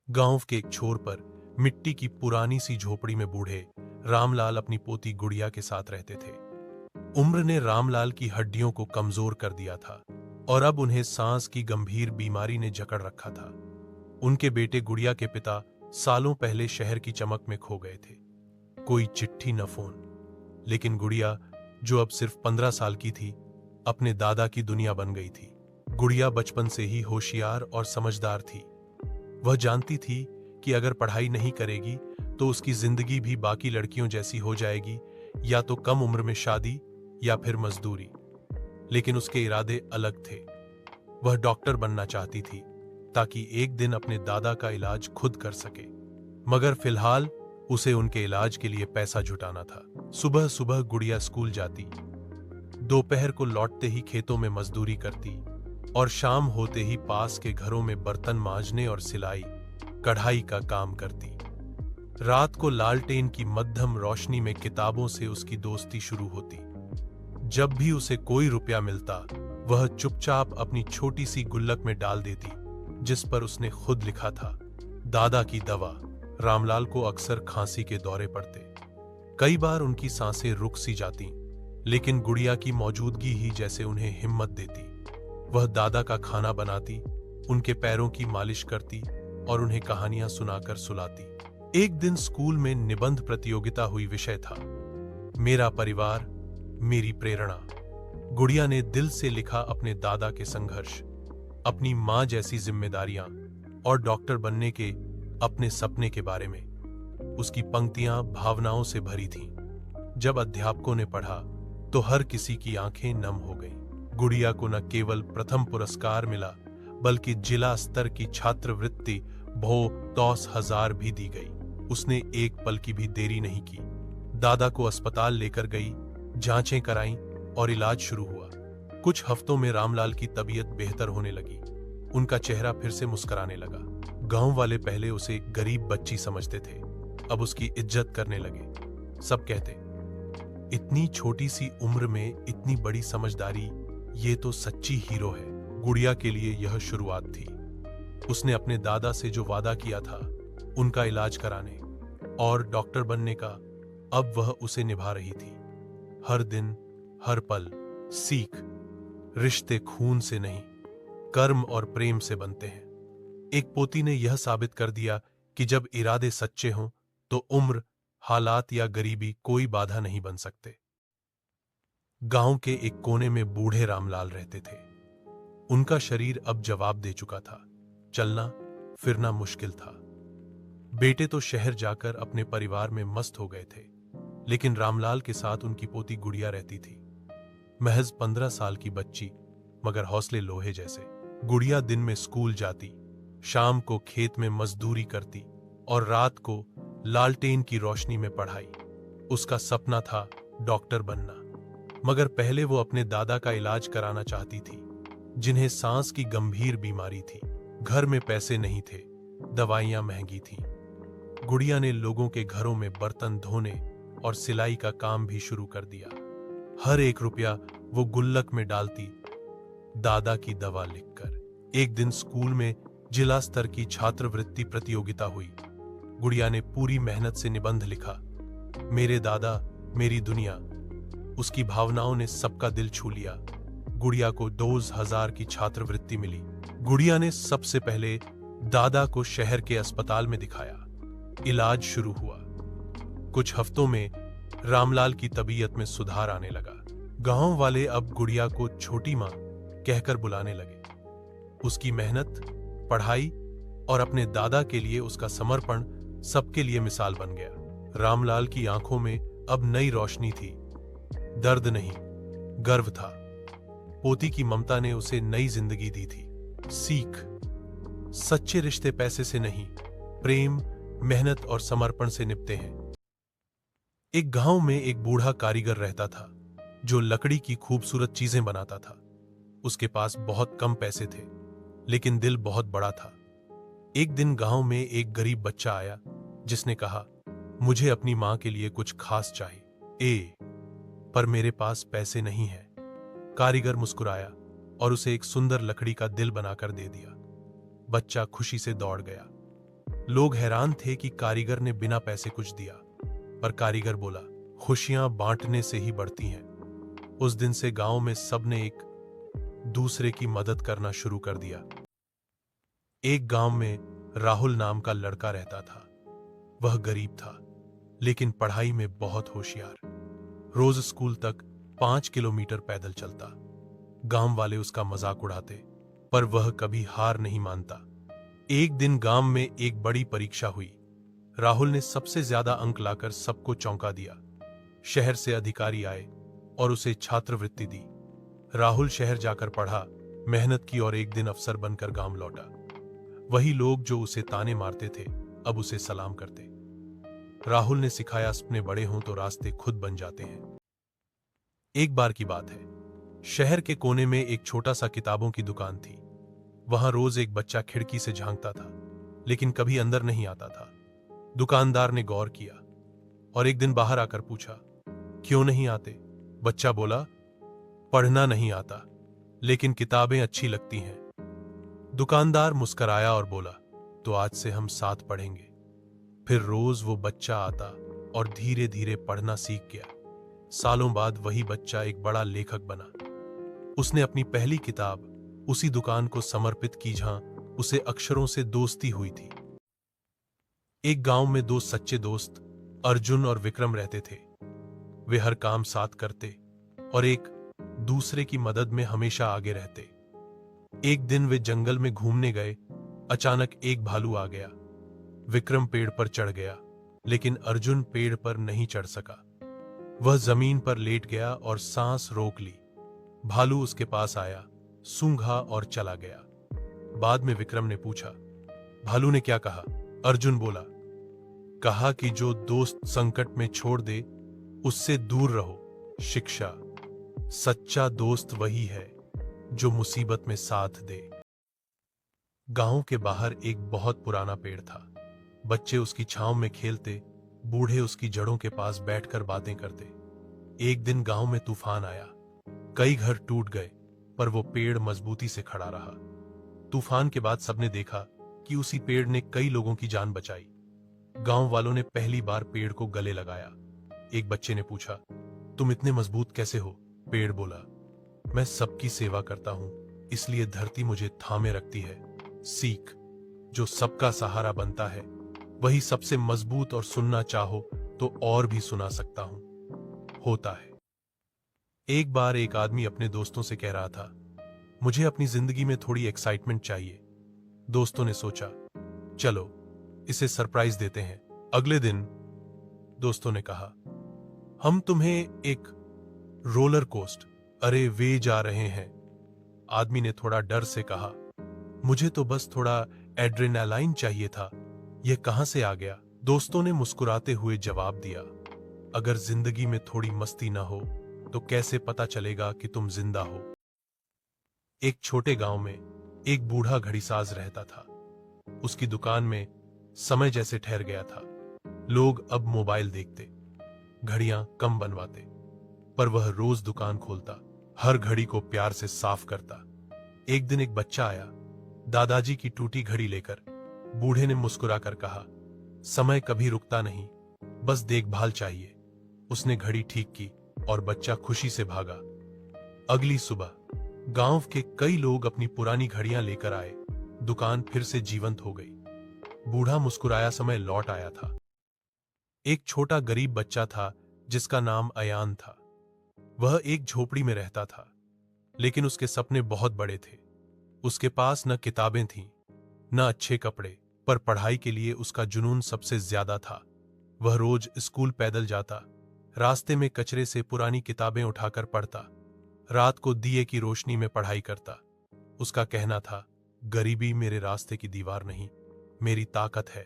गांव के एक छोर पर मिट्टी की पुरानी सी झोपड़ी में बूढ़े रामलाल अपनी पोती गुड़िया के साथ रहते थे। उम्र ने रामलाल की हड्डियों को कमजोर कर दिया था और अब उन्हें सांस की गंभीर बीमारी ने जकड़ रखा था। उनके बेटे गुड़िया के पिता सालों पहले शहर की चमक में खो गए थे। कोई चिट्ठी न फोन, लेकिन गुड़िया, जो अब सिर्फ 15 साल की थी, अपने दादा की दुनिया बन गई थी। गुड़िया बचपन से ही होशियार और समझदार थी। वह जानती थी कि अगर पढ़ाई नहीं करेगी तो उसकी जिंदगी भी बाकी लड़कियों जैसी हो जाएगी, या तो कम उम्र में शादी या फिर मजदूरी। लेकिन उसके इरादे अलग थे। वह डॉक्टर बनना चाहती थी ताकि एक दिन अपने दादा का इलाज खुद कर सके। मगर फिलहाल उसे उनके इलाज के लिए पैसा जुटाना था। सुबह सुबह गुड़िया स्कूल जाती, दोपहर को लौटते ही खेतों में मजदूरी करती और शाम होते ही पास के घरों में बर्तन मांजने और सिलाई कढ़ाई का काम करती। रात को लालटेन की मध्यम रोशनी में किताबों से उसकी दोस्ती शुरू होती। जब भी उसे कोई रुपया मिलता, वह चुपचाप अपनी छोटी सी गुल्लक में डाल देती, जिस पर उसने खुद लिखा था, दादा की दवा। रामलाल को अक्सर खांसी के दौरे पड़ते। कई बार उनकी सांसें रुक सी जाती, लेकिन गुड़िया की मौजूदगी ही जैसे उन्हें हिम्मत देती। वह दादा का खाना बनाती, उनके पैरों की मालिश करती और उन्हें कहानियां सुनाकर सुलाती। एक दिन स्कूल में निबंध प्रतियोगिता हुई। विषय था, मेरा परिवार मेरी प्रेरणा। गुड़िया ने दिल से लिखा अपने दादा के संघर्ष, अपनी मां जैसी जिम्मेदारियां और डॉक्टर बनने के अपने सपने के बारे में। उसकी पंक्तियां भावनाओं से भरी थीं। जब अध्यापकों ने पढ़ा तो हर किसी की आंखें नम हो गईं। गुड़िया को न केवल प्रथम पुरस्कार मिला, बल्कि जिला स्तर की छात्रवृत्ति भो 10,000 भी दी गई। उसने एक पल की भी देरी नहीं की। दादा को अस्पताल लेकर गई, जांचें कराईं और इलाज शुरू हुआ। कुछ हफ्तों में रामलाल की तबीयत बेहतर होने लगी। उनका चेहरा फिर से मुस्कुराने लगा। गांव वाले पहले उसे एक गरीब बच्ची समझते थे, अब उसकी इज्जत करने लगे। सब कहते, इतनी छोटी सी उम्र में इतनी बड़ी समझदारी, ये तो सच्ची हीरो है। गुड़िया के लिए यह शुरुआत थी। उसने अपने दादा से जो वादा किया था, उनका इलाज कराने और डॉक्टर बनने का, अब वह उसे निभा रही थी। हर दिन, हर पल सीख, रिश्ते खून से नहीं, कर्म और प्रेम से बनते हैं। एक पोती ने यह साबित कर दिया कि जब इरादे सच्चे हों तो उम्र, हालात या गरीबी कोई बाधा नहीं बन सकते। गांव के एक कोने में बूढ़े रामलाल रहते थे। उनका शरीर अब जवाब दे चुका था। चलना फिरना मुश्किल था। बेटे तो शहर जाकर अपने परिवार में मस्त हो गए थे, लेकिन रामलाल के साथ उनकी पोती गुड़िया रहती थी। महज 15 साल की बच्ची, मगर हौसले लोहे जैसे। गुड़िया दिन में स्कूल जाती, शाम को खेत में मजदूरी करती और रात को लालटेन की रोशनी में पढ़ाई। उसका सपना था डॉक्टर बनना, मगर पहले वो अपने दादा का इलाज कराना चाहती थी, जिन्हें सांस की गंभीर बीमारी थी। घर में पैसे नहीं थे, दवाइयां महंगी थीं। गुड़िया ने लोगों के घरों में बर्तन धोने और सिलाई का काम भी शुरू कर दिया। हर एक रुपया वो गुल्लक में डालती, दादा की दवा लिखकर। एक दिन स्कूल में जिला स्तर की छात्रवृत्ति प्रतियोगिता हुई। गुड़िया ने पूरी मेहनत से निबंध लिखा, मेरे दादा मेरी दुनिया। उसकी भावनाओं ने सबका दिल छू लिया। गुड़िया को 10,000 की छात्रवृत्ति मिली। गुड़िया ने सबसे पहले दादा को शहर के अस्पताल में दिखाया। इलाज शुरू हुआ। कुछ हफ्तों में रामलाल की तबीयत में सुधार आने लगा। गांव वाले अब गुड़िया को छोटी मां कहकर बुलाने लगे। उसकी मेहनत, पढ़ाई और अपने दादा के लिए उसका समर्पण सबके लिए मिसाल बन गया। रामलाल की आंखों में अब नई रोशनी थी। दर्द नहीं, गर्व था। पोती की ममता ने उसे नई जिंदगी दी थी। सीख, सच्चे रिश्ते पैसे से नहीं, प्रेम, मेहनत और समर्पण से निपटे हैं। एक गांव में एक बूढ़ा कारीगर रहता था, जो लकड़ी की खूबसूरत चीजें बनाता था। उसके पास बहुत कम पैसे थे, लेकिन दिल बहुत बड़ा था। एक दिन गांव में एक गरीब बच्चा आया, जिसने कहा, मुझे अपनी मां के लिए कुछ खास चाहिए, पर मेरे पास पैसे नहीं है। कारीगर मुस्कुराया और उसे एक सुंदर लकड़ी का दिल बनाकर दे दिया। बच्चा खुशी से दौड़ गया। लोग हैरान थे कि कारीगर ने बिना पैसे कुछ दिया, पर कारीगर बोला, खुशियां बांटने से ही बढ़ती हैं। उस दिन से गांव में सबने एक दूसरे की मदद करना शुरू कर दिया। एक गांव में राहुल नाम का लड़का रहता था। वह गरीब था, लेकिन पढ़ाई में बहुत होशियार। रोज स्कूल तक 5 किलोमीटर पैदल चलता। गांव वाले उसका मजाक उड़ाते, पर वह कभी हार नहीं मानता। एक दिन गांव में एक बड़ी परीक्षा हुई। राहुल ने सबसे ज्यादा अंक लाकर सबको चौंका दिया। शहर से अधिकारी आए और उसे छात्रवृत्ति दी। राहुल शहर जाकर पढ़ा, मेहनत की और एक दिन अफसर बनकर गांव लौटा। वही लोग जो उसे ताने मारते थे, अब उसे सलाम करते। राहुल ने सिखाया, सपने बड़े हों तो रास्ते खुद बन जाते हैं। एक बार की बात है, शहर के कोने में एक छोटा सा किताबों की दुकान थी। वहां रोज एक बच्चा खिड़की से झांकता था, लेकिन कभी अंदर नहीं आता था। दुकानदार ने गौर किया और एक दिन बाहर आकर पूछा, क्यों नहीं आते? बच्चा बोला, पढ़ना नहीं आता, लेकिन किताबें अच्छी लगती हैं। दुकानदार मुस्कराया और बोला, तो आज से हम साथ पढ़ेंगे। फिर रोज वो बच्चा आता और धीरे धीरे पढ़ना सीख गया। सालों बाद वही बच्चा एक बड़ा लेखक बना। उसने अपनी पहली किताब उसी दुकान को समर्पित की जहां उसे अक्षरों से दोस्ती हुई थी। एक गांव में दो सच्चे दोस्त अर्जुन और विक्रम रहते थे। वे हर काम साथ करते और एक दूसरे की मदद में हमेशा आगे रहते। एक दिन वे जंगल में घूमने गए। अचानक एक भालू आ गया। विक्रम पेड़ पर चढ़ गया, लेकिन अर्जुन पेड़ पर नहीं चढ़ सका। वह जमीन पर लेट गया और सांस रोक ली। भालू उसके पास आया, सूंघा और चला गया। बाद में विक्रम ने पूछा, भालू ने क्या कहा? अर्जुन बोला, कहा कि जो दोस्त संकट में छोड़ दे उससे दूर रहो। शिक्षा, सच्चा दोस्त वही है जो मुसीबत में साथ दे। गांव के बाहर एक बहुत पुराना पेड़ था। बच्चे उसकी छांव में खेलते, बूढ़े उसकी जड़ों के पास बैठकर बातें करते। एक दिन गांव में तूफान आया। कई घर टूट गए, पर वो पेड़ मजबूती से खड़ा रहा। तूफान के बाद सबने देखा कि उसी पेड़ ने कई लोगों की जान बचाई। गांव वालों ने पहली बार पेड़ को गले लगाया। एक बच्चे ने पूछा, तुम इतने मजबूत कैसे हो? पेड़ बोला, मैं सबकी सेवा करता हूं, इसलिए धरती मुझे थामे रखती है। सीख, जो सबका सहारा बनता है वही सबसे मजबूत, और सुनना चाहो तो और भी सुना सकता हूं। होता है। एक बार एक आदमी अपने दोस्तों से कह रहा था, मुझे अपनी जिंदगी में थोड़ी एक्साइटमेंट चाहिए। दोस्तों ने सोचा, चलो इसे सरप्राइज देते हैं। अगले दिन दोस्तों ने कहा, हम तुम्हें एक रोलर कोस्ट अरे वे जा रहे हैं। आदमी ने थोड़ा डर से कहा, मुझे तो बस थोड़ा एड्रेनालाइन चाहिए था, यह कहां से आ गया? दोस्तों ने मुस्कुराते हुए जवाब दिया, अगर जिंदगी में थोड़ी मस्ती ना हो तो कैसे पता चलेगा कि तुम जिंदा हो। एक छोटे गांव में एक बूढ़ा घड़ीसाज रहता था। उसकी दुकान में समय जैसे ठहर गया था। लोग अब मोबाइल देखते, घड़ियां कम बनवाते, पर वह रोज दुकान खोलता, हर घड़ी को प्यार से साफ करता। एक दिन एक बच्चा आया, दादाजी की टूटी घड़ी लेकर। बूढ़े ने मुस्कुराकर कहा, समय कभी रुकता नहीं, बस देखभाल चाहिए। उसने घड़ी ठीक की और बच्चा खुशी से भागा। अगली सुबह गांव के कई लोग अपनी पुरानी घड़ियां लेकर आए। दुकान फिर से जीवंत हो गई। बूढ़ा मुस्कुराया समय लौट आया था। एक छोटा गरीब बच्चा था जिसका नाम अयान था। वह एक झोपड़ी में रहता था, लेकिन उसके सपने बहुत बड़े थे। उसके पास न किताबें थीं, न अच्छे कपड़े, पर पढ़ाई के लिए उसका जुनून सबसे ज्यादा था। वह रोज स्कूल पैदल जाता, रास्ते में कचरे से पुरानी किताबें उठाकर पढ़ता, रात को दिए की रोशनी में पढ़ाई करता। उसका कहना था, गरीबी मेरे रास्ते की दीवार नहीं, मेरी ताकत है।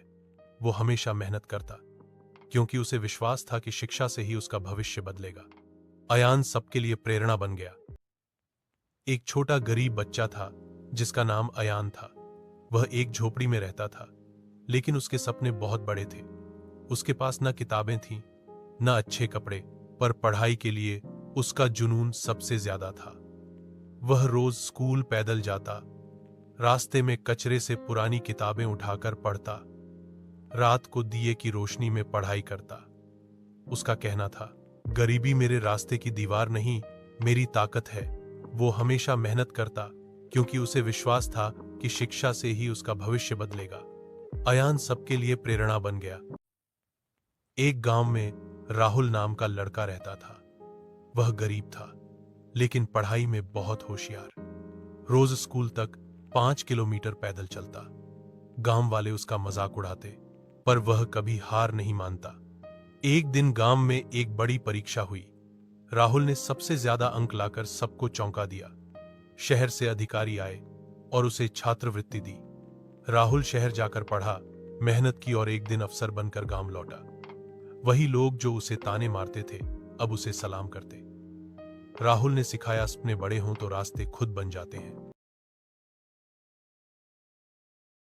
वो हमेशा मेहनत करता, क्योंकि उसे विश्वास था कि शिक्षा से ही उसका भविष्य बदलेगा। अयान सबके लिए प्रेरणा बन गया। एक छोटा गरीब बच्चा था जिसका नाम अयान था। वह एक झोपड़ी में रहता था, लेकिन उसके सपने बहुत बड़े थे। उसके पास न किताबें थीं, न अच्छे कपड़े, पर पढ़ाई के लिए उसका जुनून सबसे ज्यादा था। वह रोज स्कूल पैदल जाता, रास्ते में कचरे से पुरानी किताबें उठाकर पढ़ता, रात को दिए की रोशनी में पढ़ाई करता। उसका कहना था, गरीबी मेरे रास्ते की दीवार नहीं, मेरी ताकत है। वो हमेशा मेहनत करता क्योंकि उसे विश्वास था कि शिक्षा से ही उसका भविष्य बदलेगा। अयान सबके लिए प्रेरणा बन गया। एक गांव में राहुल नाम का लड़का रहता था। वह गरीब था, लेकिन पढ़ाई में बहुत होशियार। रोज स्कूल तक 5 किलोमीटर पैदल चलता। गांव वाले उसका मजाक उड़ाते, पर वह कभी हार नहीं मानता। एक दिन गांव में एक बड़ी परीक्षा हुई। राहुल ने सबसे ज्यादा अंक लाकर सबको चौंका दिया। शहर से अधिकारी आए और उसे छात्रवृत्ति दी। राहुल शहर जाकर पढ़ा, मेहनत की और एक दिन अफसर बनकर गांव लौटा। वही लोग जो उसे ताने मारते थे, अब उसे सलाम करते। राहुल ने सिखाया, सपने बड़े हों तो रास्ते खुद बन जाते हैं।